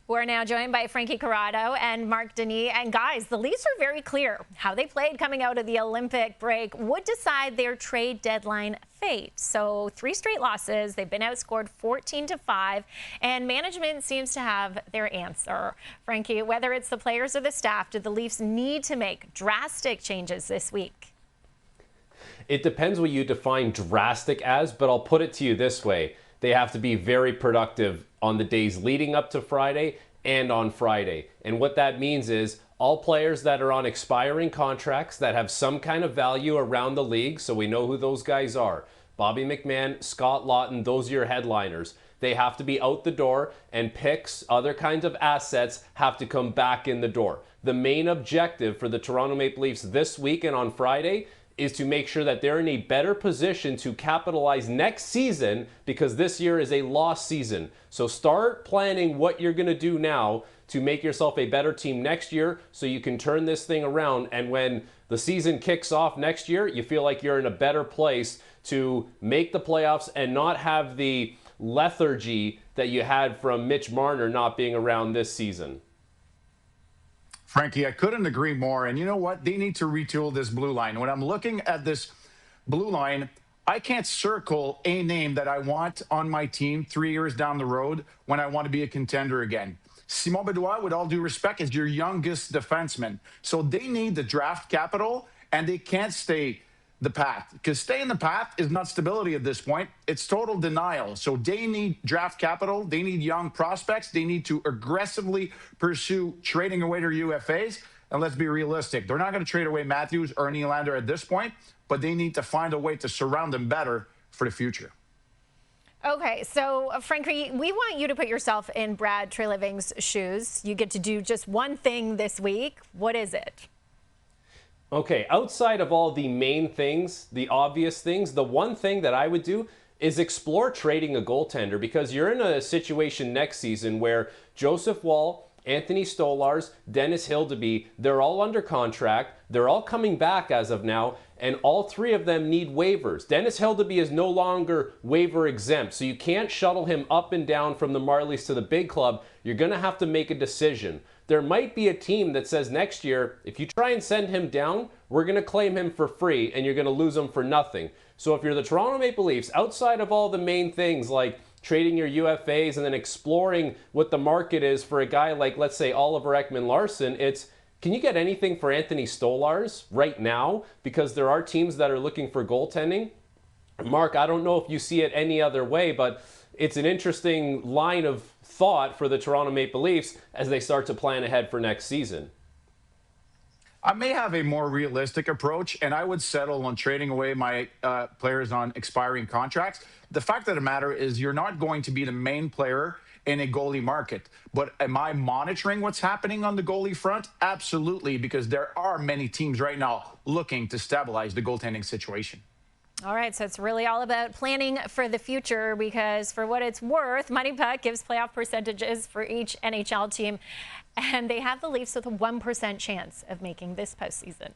We're now joined by Frankie Corrado and Mark Denis. And guys, the Leafs are very clear. How they played coming out of the Olympic break would decide their trade deadline fate. So 3 straight losses. They've been outscored 14-5, and management seems to have their answer. Frankie, whether it's the players or the staff, do the Leafs need to make drastic changes this week? It depends what you define drastic as, but I'll put it to you this way. They have to be very productive on the days leading up to Friday and on Friday. And what that means is all players that are on expiring contracts that have some kind of value around the league, so we know who those guys are. Bobby McMann, Scott Laughton, those are your headliners. They have to be out the door, and picks, other kinds of assets, have to come back in the door. The main objective for the Toronto Maple Leafs this week and on Friday is to make sure that they're in a better position to capitalize next season, because this year is a lost season. So start planning what you're going to do now to make yourself a better team next year so you can turn this thing around. And when the season kicks off next year, you feel like you're in a better place to make the playoffs and not have the lethargy that you had from Mitch Marner not being around this season. Frankie, I couldn't agree more. And you know what? They need to retool this blue line. When I'm looking at this blue line, I can't circle a name that I want on my team 3 years down the road when I want to be a contender again. Simon Bedouin, with all due respect, is your youngest defenseman. So they need the draft capital, and they can't stay the path, because staying the path is not stability at this point. It's total denial. So they need draft capital. They need young prospects. They need to aggressively pursue trading away their UFAs. And let's be realistic. They're not going to trade away Matthews or Nylander at this point, but they need to find a way to surround them better for the future. Okay, so Frankie, we want you to put yourself in Brad Treliving's shoes. You get to do just one thing this week. What is it? Okay, outside of all the main things, the obvious things, the one thing that I would do is explore trading a goaltender, because you're in a situation next season where Joseph Woll, Anthony Stolarz, Dennis Hildeby, they're all under contract. They're all coming back as of now, and all 3 of them need waivers. Dennis Hildeby is no longer waiver exempt, so you can't shuttle him up and down from the Marlies to the big club. You're going to have to make a decision. There might be a team that says next year, if you try and send him down, we're going to claim him for free and you're going to lose him for nothing. So if you're the Toronto Maple Leafs, outside of all the main things like trading your UFAs and then exploring what the market is for a guy like, let's say, Oliver Ekman-Larsson, it's, can you get anything for Anthony Stolarz right now? Because there are teams that are looking for goaltending. Mark, I don't know if you see it any other way, but it's an interesting line of thought for the Toronto Maple Leafs as they start to plan ahead for next season. I may have a more realistic approach, and I would settle on trading away my players on expiring contracts. The fact of the matter is you're not going to be the main player in a goalie market. But am I monitoring what's happening on the goalie front? Absolutely, because there are many teams right now looking to stabilize the goaltending situation. All right, so it's really all about planning for the future, because for what it's worth, Money Puck gives playoff percentages for each NHL team, and they have the Leafs with a 1% chance of making this postseason.